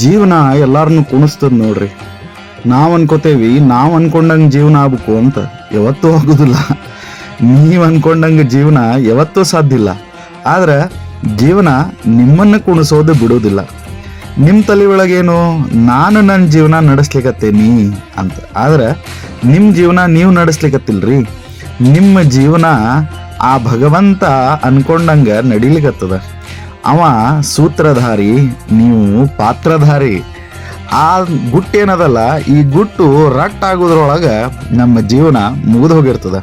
ಜೀವನ ಎಲ್ಲಾರನ್ನು ಕುಣಿಸ್ತದ ನೋಡ್ರಿ. ನಾವು ಅನ್ಕೋತೇವಿ ನಾವು ಅನ್ಕೊಂಡಂಗೆ ಜೀವನ ಆಗ್ಬೇಕು ಅಂತ, ಯಾವತ್ತೂ ಆಗುದಿಲ್ಲ. ನೀವು ಅನ್ಕೊಂಡಂಗೆ ಜೀವನ ಯಾವತ್ತೂ ಸಾಧ್ಯ ಇಲ್ಲ. ಆದ್ರೆ ಜೀವನ ನಿಮ್ಮನ್ನ ಕುಣಿಸೋದು ಬಿಡೋದಿಲ್ಲ. ನಿಮ್ಮ ತಲೆ ಒಳಗೇನು ನಾನು ನನ್ನ ಜೀವನ ನಡೆಸ್ಲಿಕ್ಕತ್ತೇನಿ ಅಂತ, ಆದ್ರೆ ನಿಮ್ಮ ಜೀವನ ನೀವು ನಡೆಸ್ಲಿಕ್ಕತ್ತಿಲ್ರಿ. ನಿಮ್ಮ ಜೀವನ ಆ ಭಗವಂತ ಅನ್ಕೊಂಡಂಗ ನಡಿಲಿಕ್ಕತ್ತದ. ಅವ ಸೂತ್ರಧಾರಿ, ನೀವು ಪಾತ್ರಧಾರಿ. ಆ ಗುಟ್ಟೇನದಲ್ಲ, ಈ ಗುಟ್ಟು ರಟ್ಟಾಗೋದ್ರೊಳಗೆ ನಮ್ಮ ಜೀವನ ಮುಗಿದು ಹೋಗಿರ್ತದ.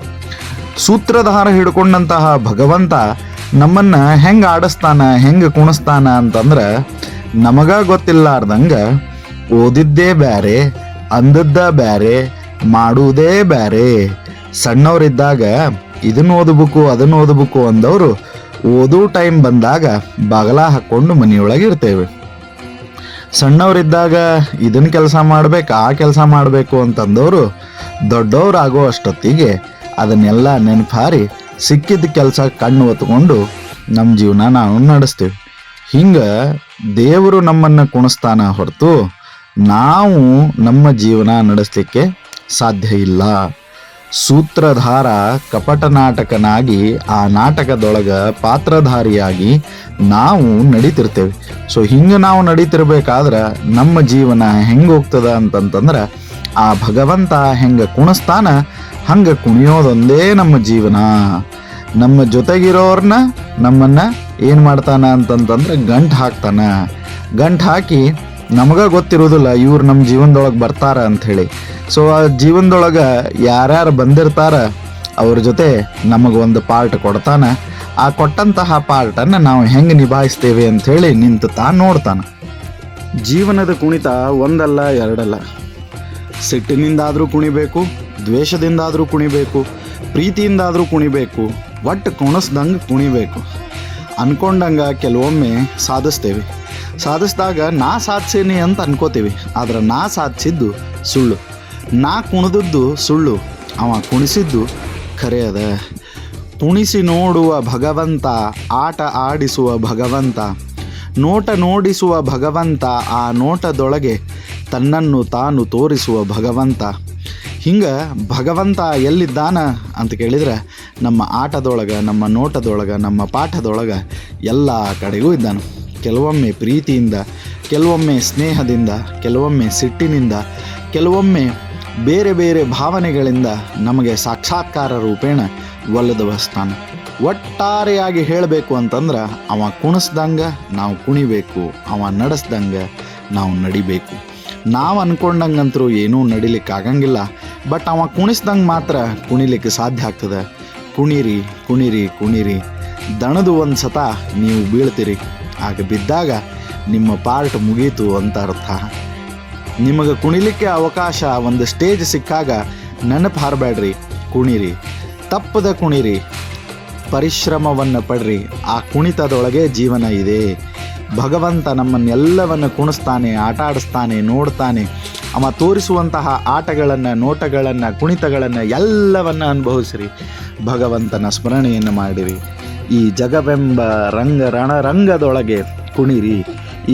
ಸೂತ್ರಧಾರ ಹಿಡ್ಕೊಂಡಂತಹ ಭಗವಂತ ನಮ್ಮನ್ನ ಹೆಂಗೆ ಆಡಿಸ್ತಾನ, ಹೆಂಗೆ ಕುಣಿಸ್ತಾನ ಅಂತಂದ್ರೆ ನಮಗ ಗೊತ್ತಿಲ್ಲಾರ್ದಂಗೆ ಓದಿದ್ದೇ ಬ್ಯಾರೆ, ಅಂದದ್ದ ಬ್ಯಾರೆ, ಮಾಡುವುದೇ ಬ್ಯಾರೆ. ಸಣ್ಣವರಿದ್ದಾಗ ಇದನ್ನು ಓದಬೇಕು ಅದನ್ನು ಓದಬೇಕು ಅಂದವರು ಓದೋ ಟೈಮ್ ಬಂದಾಗ ಬಾಗಲ ಹಾಕ್ಕೊಂಡು ಮನೆಯೊಳಗೆ ಇರ್ತೇವೆ. ಸಣ್ಣವರಿದ್ದಾಗ ಇದನ್ನ ಕೆಲಸ ಮಾಡ್ಬೇಕು ಆ ಕೆಲಸ ಮಾಡಬೇಕು ಅಂತಂದವರು ದೊಡ್ಡವ್ರು ಆಗೋ ಅಷ್ಟೊತ್ತಿಗೆ ಅದನ್ನೆಲ್ಲ ನೆನಪಾರಿ ಸಿಕ್ಕಿದ ಕೆಲಸ ಕಣ್ಣು ಹೊತ್ಕೊಂಡು ನಮ್ಮ ಜೀವನ ನಾವು ನಡೆಸ್ತೇವೆ. ಹಿಂಗೆ ದೇವರು ನಮ್ಮನ್ನು ಕುಣಿಸ್ತಾನ ಹೊರತು ನಾವು ನಮ್ಮ ಜೀವನ ನಡೆಸಲಿಕ್ಕೆ ಸಾಧ್ಯ ಇಲ್ಲ. ಸೂತ್ರಧಾರ ಕಪಟ ನಾಟಕನಾಗಿ ಆ ನಾಟಕದೊಳಗೆ ಪಾತ್ರಧಾರಿಯಾಗಿ ನಾವು ನಡೀತಿರ್ತೇವೆ. ಸೊ ಹಿಂಗೆ ನಾವು ನಡೀತಿರ್ಬೇಕಾದ್ರೆ ನಮ್ಮ ಜೀವನ ಹೆಂಗೆ ಹೋಗ್ತದ ಅಂತಂತಂದ್ರೆ ಆ ಭಗವಂತ ಹೆಂಗೆ ಕುಣಿಸ್ತಾನ ಹಂಗೆ ಕುಣಿಯೋದೊಂದೇ ನಮ್ಮ ಜೀವನ. ನಮ್ಮ ಜೊತೆಗಿರೋರ್ನ ನಮ್ಮನ್ನ ಏನು ಮಾಡ್ತಾನ ಅಂತಂತಂದ್ರೆ ಗಂಟು ಹಾಕ್ತಾನ. ಗಂಟು ಹಾಕಿ ನಮಗ ಗೊತ್ತಿರೋದಿಲ್ಲ ಇವ್ರು ನಮ್ಮ ಜೀವನದೊಳಗೆ ಬರ್ತಾರ ಅಂಥೇಳಿ. ಸೊ ಆ ಜೀವನದೊಳಗೆ ಯಾರ್ಯಾರು ಬಂದಿರ್ತಾರ ಅವ್ರ ಜೊತೆ ನಮಗೊಂದು ಪಾರ್ಟ್ ಕೊಡ್ತಾನ. ಆ ಕೊಟ್ಟಂತಹ ಪಾರ್ಟನ್ನು ನಾವು ಹೆಂಗೆ ನಿಭಾಯಿಸ್ತೇವೆ ಅಂಥೇಳಿ ನಿಂತು ತಾನು ನೋಡ್ತಾನೆ. ಜೀವನದ ಕುಣಿತ ಒಂದಲ್ಲ ಎರಡಲ್ಲ. ಸಿಟ್ಟಿನಿಂದಾದರೂ ಕುಣಿಬೇಕು, ದ್ವೇಷದಿಂದಾದರೂ ಕುಣಿಬೇಕು, ಪ್ರೀತಿಯಿಂದಾದರೂ ಕುಣಿಬೇಕು, ಒಟ್ಟು ಕುಣಿಸ್ದಂಗೆ ಕುಣಿಬೇಕು. ಅನ್ಕೊಂಡಂಗೆ ಕೆಲವೊಮ್ಮೆ ಸಾಧಿಸ್ತೇವೆ. ಸಾಧಿಸಿದಾಗ ನಾ ಸಾಧಿಸೇನಿ ಅಂತ ಅನ್ಕೋತೀವಿ, ಆದ್ರೆ ನಾ ಸಾಧಿಸಿದ್ದು ಸುಳ್ಳು. ನಾ ಕುಣಿದದ್ದು ಸುಳ್ಳು, ಅವ ಕುಣಿಸಿದ್ದು ಖರೆ ಅದ. ಕುಣಿಸಿ ನೋಡುವ ಭಗವಂತ, ಆಟ ಆಡಿಸುವ ಭಗವಂತ, ನೋಟ ನೋಡಿಸುವ ಭಗವಂತ, ಆ ನೋಟದೊಳಗೆ ತನ್ನನ್ನು ತಾನು ತೋರಿಸುವ ಭಗವಂತ. ಹಿಂಗೆ ಭಗವಂತ ಎಲ್ಲಿದ್ದಾನ ಅಂತ ಕೇಳಿದರೆ ನಮ್ಮ ಆಟದೊಳಗೆ, ನಮ್ಮ ನೋಟದೊಳಗೆ, ನಮ್ಮ ಪಾಠದೊಳಗೆ ಎಲ್ಲ ಕಡೆಗೂ ಇದ್ದಾನೆ. ಕೆಲವೊಮ್ಮೆ ಪ್ರೀತಿಯಿಂದ, ಕೆಲವೊಮ್ಮೆ ಸ್ನೇಹದಿಂದ, ಕೆಲವೊಮ್ಮೆ ಸಿಟ್ಟಿನಿಂದ, ಕೆಲವೊಮ್ಮೆ ಬೇರೆ ಬೇರೆ ಭಾವನೆಗಳಿಂದ ನಮಗೆ ಸಾಕ್ಷಾತ್ಕಾರ ರೂಪೇಣ ಒಲಿದವಸ್ತಾನ. ಒಟ್ಟಾರೆಯಾಗಿ ಹೇಳಬೇಕು ಅಂತಂದ್ರೆ ಅವ ಕುಣಿಸ್ದಂಗೆ ನಾವು ಕುಣಿಬೇಕು, ಅವ ನಡೆಸ್ದಂಗೆ ನಾವು ನಡಿಬೇಕು. ನಾವು ಅಂದ್ಕೊಂಡಂಗಂತರೂ ಏನೂ ನಡಿಲಿಕ್ಕೆ ಆಗಂಗಿಲ್ಲ, ಬಟ್ ಅವ ಕುಣಿಸ್ದಂಗೆ ಮಾತ್ರ ಕುಣಿಲಿಕ್ಕೆ ಸಾಧ್ಯ ಆಗ್ತದೆ. ಕುಣಿರಿ ಕುಣಿರಿ ಕುಣಿರಿ, ದಣದು ಒಂದು ಸತ ನೀವು ಬೀಳ್ತೀರಿ, ಆಗ ಬಿದ್ದಾಗ ನಿಮ್ಮ ಪಾರ್ಟ್ ಮುಗೀತು ಅಂತ ಅರ್ಥ. ನಿಮಗೆ ಕುಣಿಲಿಕ್ಕೆ ಅವಕಾಶ ಒಂದು ಸ್ಟೇಜ್ ಸಿಕ್ಕಾಗ ನೆನಪು ಹಾರಬೇಡ್ರಿ, ಕುಣಿರಿ, ತಪ್ಪದ ಕುಣಿರಿ, ಪರಿಶ್ರಮವನ್ನು ಪಡ್ರಿ. ಆ ಕುಣಿತದೊಳಗೆ ಜೀವನ ಇದೆ. ಭಗವಂತ ನಮ್ಮನ್ನೆಲ್ಲವನ್ನು ಕುಣಿಸ್ತಾನೆ, ಆಟ ಆಡಿಸ್ತಾನೆ, ನೋಡ್ತಾನೆ. ಅವ ತೋರಿಸುವಂತಹ ಆಟಗಳನ್ನು, ನೋಟಗಳನ್ನು, ಕುಣಿತಗಳನ್ನು ಎಲ್ಲವನ್ನು ಅನುಭವಿಸಿರಿ. ಭಗವಂತನ ಸ್ಮರಣೆಯನ್ನು ಮಾಡಿರಿ. ಈ ಜಗವೆಂಬ ರಣರಂಗದೊಳಗೆ ಕುಣಿರಿ,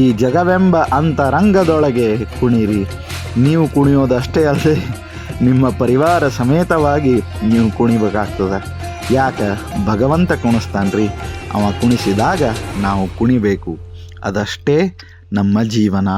ಈ ಜಗವೆಂಬ ಅಂತರಂಗದೊಳಗೆ ಕುಣಿರಿ. ನೀವು ಕುಣಿಯೋದಷ್ಟೇ ಅಲ್ಲದೆ ನಿಮ್ಮ ಪರಿವಾರ ಸಮೇತವಾಗಿ ನೀವು ಕುಣಿಬೇಕಾಗ್ತದೆ. ಯಾಕೆ? ಭಗವಂತ ಕುಣಿಸ್ತಾನ್ರಿ. ಅವ ಕುಣಿಸಿದಾಗ ನಾವು ಕುಣಿಬೇಕು. ಅದಷ್ಟೇ ನಮ್ಮ ಜೀವನ.